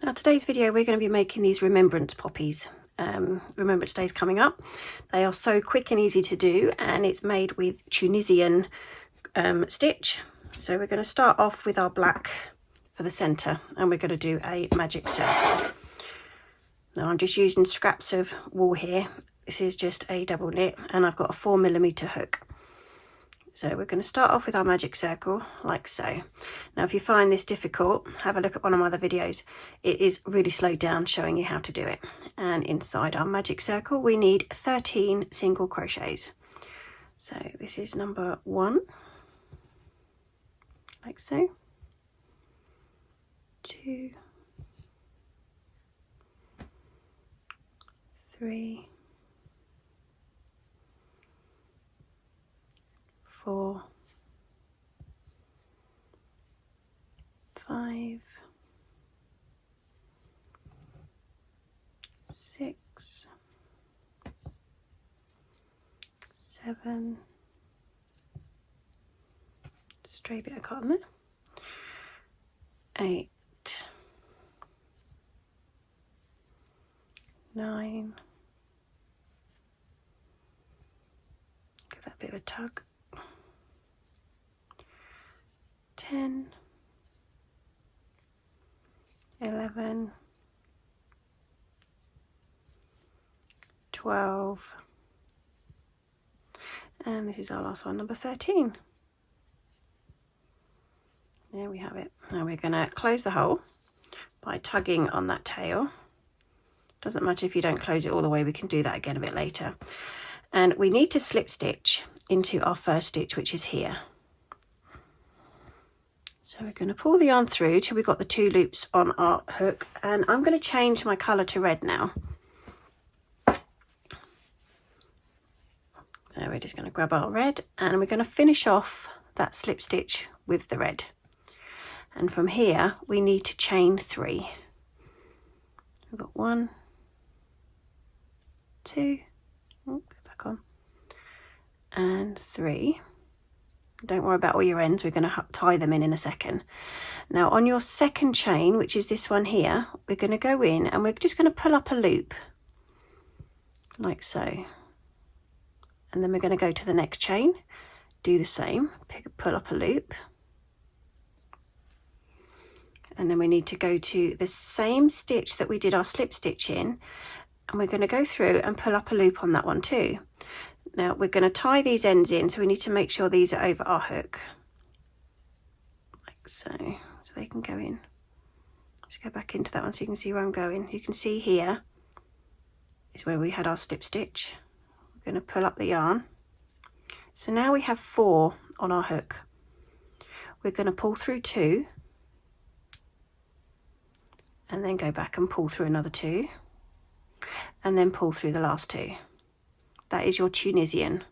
Now today's video we're going to be making these Remembrance poppies. Remembrance Day is coming up. They are so quick and easy to do, and it's made with Tunisian stitch. So we're going to start off with our black for the centre, and we're going to do a magic circle. Now I'm just using scraps of wool here. This is just a double knit, and I've got a 4mm hook. So we're going to start off with our magic circle like so. Now if you find this difficult, have a look at one of my other videos. It is really slowed down showing you how to do it. And inside our magic circle we need 13 single crochets. So this is number 1, like so, 2, 3, 4, 5, 6, 7, stray bit of cotton there, 8, 9, give that a bit of a tug, 10, 11, 12, and this is our last one, number 13. There we have it. Now we're going to close the hole by tugging on that tail. Doesn't matter if you don't close it all the way, we can do that again a bit later. And we need to slip stitch into our first stitch, which is here. So we're going to pull the yarn through till we've got the 2 loops on our hook, and I'm going to change my colour to red now. So we're just going to grab our red, and we're going to finish off that slip stitch with the red. And from here we need to chain 3. We've got 1, 2, go back on, and 3. Don't worry about all your ends, we're going to tie them in a second. Now on your second chain, which is this one here, we're going to go in and we're just going to pull up a loop like so, and then we're going to go to the next chain, do the same, pull up a loop, and then we need to go to the same stitch that we did our slip stitch in, and we're going to go through and pull up a loop on that one too. Now we're going to tie these ends in, so we need to make sure these are over our hook, like so, so they can go in. Let's go back into that one so you can see where I'm going. You can see here is where we had our slip stitch. We're going to pull up the yarn. So now we have 4 on our hook. We're going to pull through 2, and then go back and pull through another 2, and then pull through the last 2. That is your Tunisian.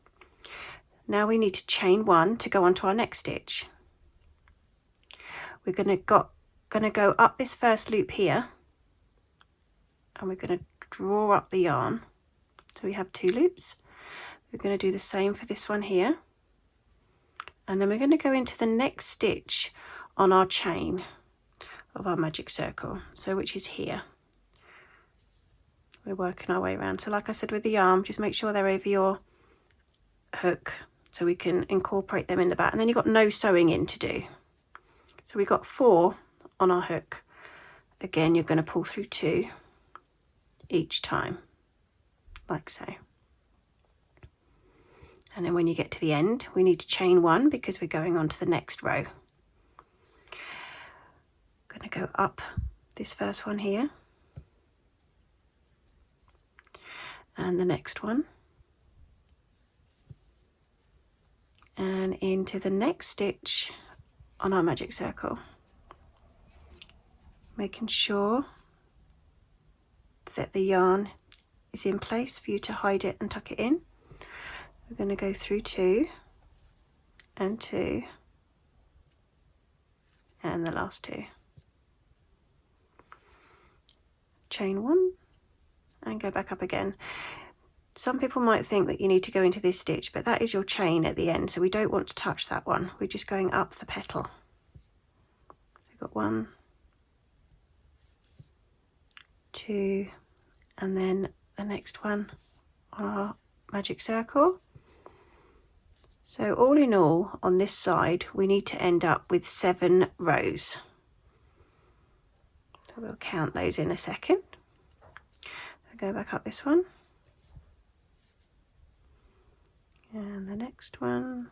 Now we need to chain 1 to go on to our next stitch. We're going to go up this first loop here, and we're going to draw up the yarn. So we have 2 loops. We're going to do the same for this one here, and then we're going to go into the next stitch on our chain of our magic circle, so which is here. We're working our way around. So like I said with the arm, just make sure they're over your hook so we can incorporate them in the back. And then you've got no sewing in to do. So we've got 4 on our hook. Again, you're going to pull through 2 each time, like so. And then when you get to the end, we need to chain 1 because we're going on to the next row. I'm going to go up this first one here, and the next one, and into the next stitch on our magic circle, making sure that the yarn is in place for you to hide it and tuck it in. We're going to go through 2 and 2 and the last 2, chain 1 and go back up again. Some people might think that you need to go into this stitch, but that is your chain at the end, so we don't want to touch that one. We're just going up the petal. We've got 1, 2, and then the next one on our magic circle. So all in all, on this side, we need to end up with 7 rows. So we'll count those in a second. I'll go back up this one. And the next one.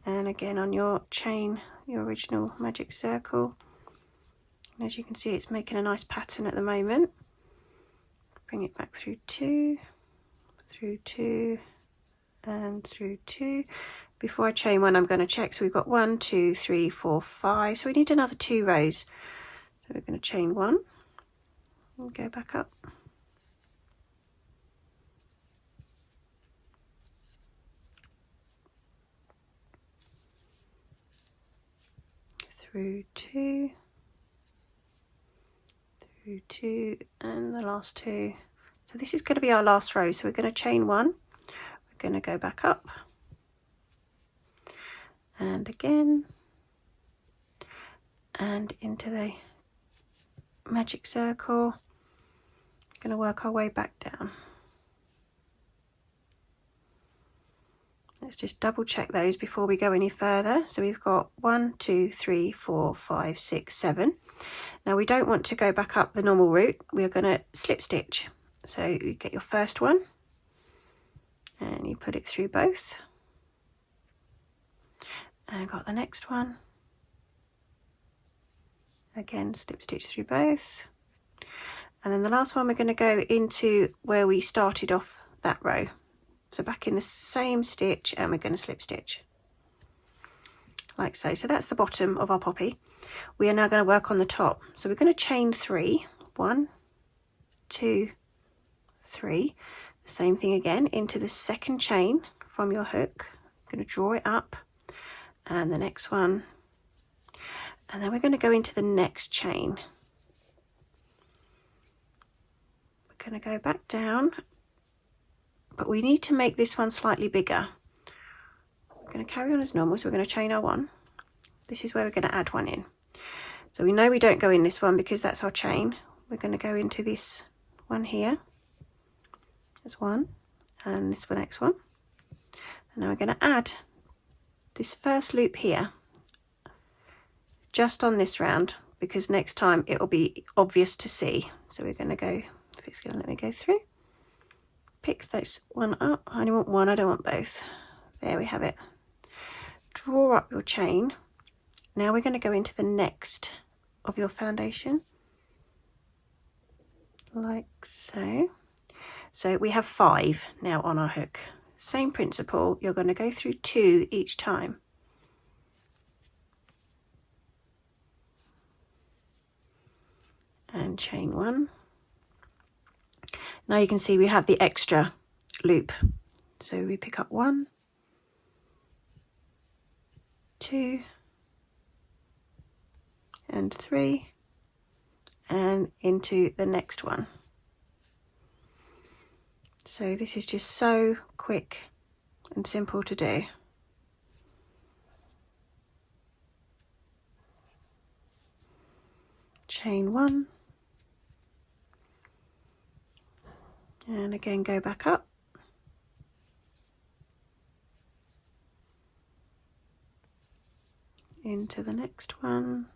And again on your chain, your original magic circle. And as you can see, it's making a nice pattern at the moment. Bring it back through 2, through 2, and through 2. Before I chain one, I'm going to check. So we've got 1, 2, 3, 4, 5. So we need another 2 rows. So we're going to chain 1 and go back up. Through 2, through 2, and the last 2. So this is going to be our last row. So we're going to chain 1. We're going to go back up. And again. And into the magic circle. Going to work our way back down. Let's just double check those before we go any further. So we've got 1, 2, 3, 4, 5, 6, 7. Now we don't want to go back up the normal route. We are going to slip stitch. So you get your first one and you put it through both. And got the next one. Again, slip stitch through both. And then the last one, we're going to go into where we started off that row. So back in the same stitch, and we're going to slip stitch like so. So that's the bottom of our poppy. We are now going to work on the top. So we're going to chain 3. 1, 2, 3. The same thing again into the second chain from your hook. I'm going to draw it up, and the next one, and then we're going to go into the next chain. We're going to go back down. But we need to make this one slightly bigger. We're going to carry on as normal, so we're going to chain our 1. This is where we're going to add 1 in. So we know we don't go in this one because that's our chain. We're going to go into this one here. There's 1, and this one, next one. And now we're going to add this first loop here, just on this round, because next time it will be obvious to see. So we're going to go, if it's going to let me go through. Pick this one up. I only want 1, I don't want both. There we have it. Draw up your chain. Now we're going to go into the next of your foundation, like so. So we have 5 now on our hook. Same principle, you're going to go through 2 each time. And chain 1. Now you can see we have the extra loop. So we pick up 1, 2, and 3, and into the next one. So this is just so quick and simple to do. Chain 1. And again, go back up. Into the next one.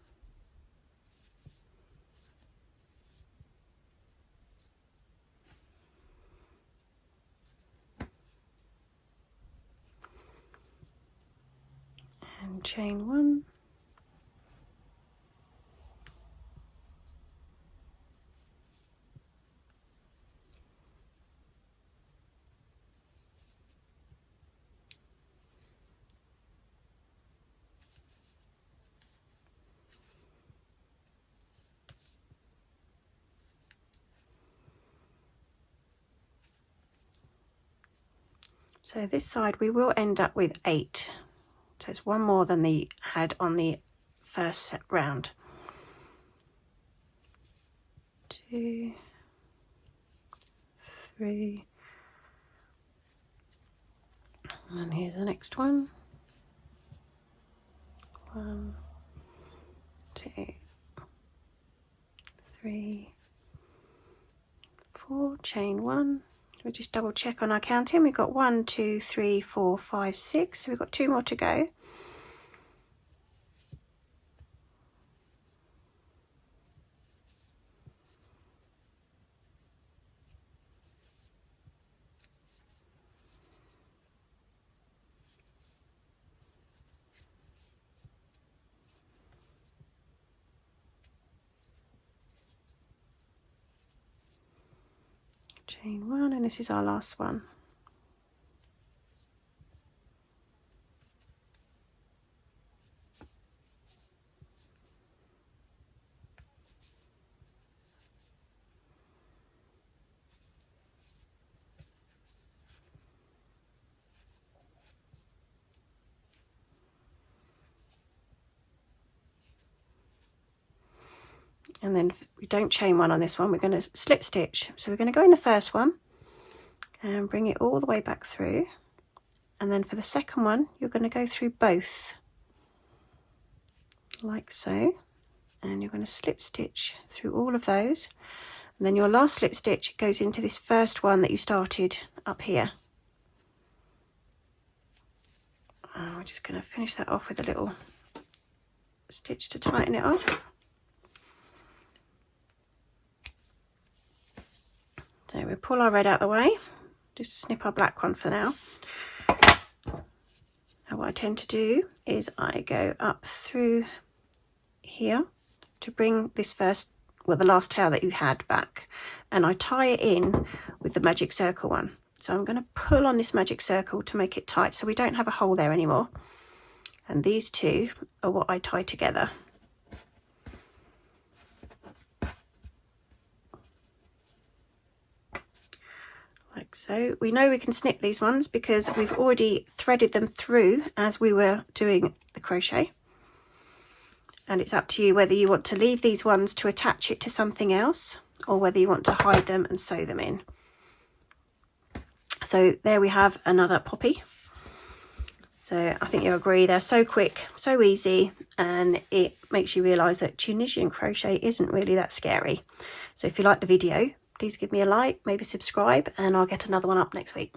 And chain 1. So this side we will end up with 8. So it's 1 more than the had on the first set round. 2, 3, and here's the next one. 1, 2, 3, 4, chain 1. We'll just double check on our counting. We've got 1, 2, 3, 4, 5, 6. So we've got 2 more to go. Chain 1, and this is our last one. And then we don't chain 1 on this one, we're going to slip stitch. So we're going to go in the first one and bring it all the way back through, and then for the second one you're going to go through both like so, and you're going to slip stitch through all of those, and then your last slip stitch goes into this first one that you started up here. We're just going to finish that off with a little stitch to tighten it off. So we'll pull our red out of the way, just snip our black one for now. Now what I tend to do is I go up through here to bring this first, well, the last tail that you had back, and I tie it in with the magic circle one. So I'm going to pull on this magic circle to make it tight so we don't have a hole there anymore. And these two are what I tie together. Like so. We know we can snip these ones because we've already threaded them through as we were doing the crochet. And it's up to you whether you want to leave these ones to attach it to something else or whether you want to hide them and sew them in. So there we have another poppy. So I think you'll agree they're so quick, so easy, and it makes you realise that Tunisian crochet isn't really that scary. So if you like the video, please give me a like, maybe subscribe, and I'll get another one up next week.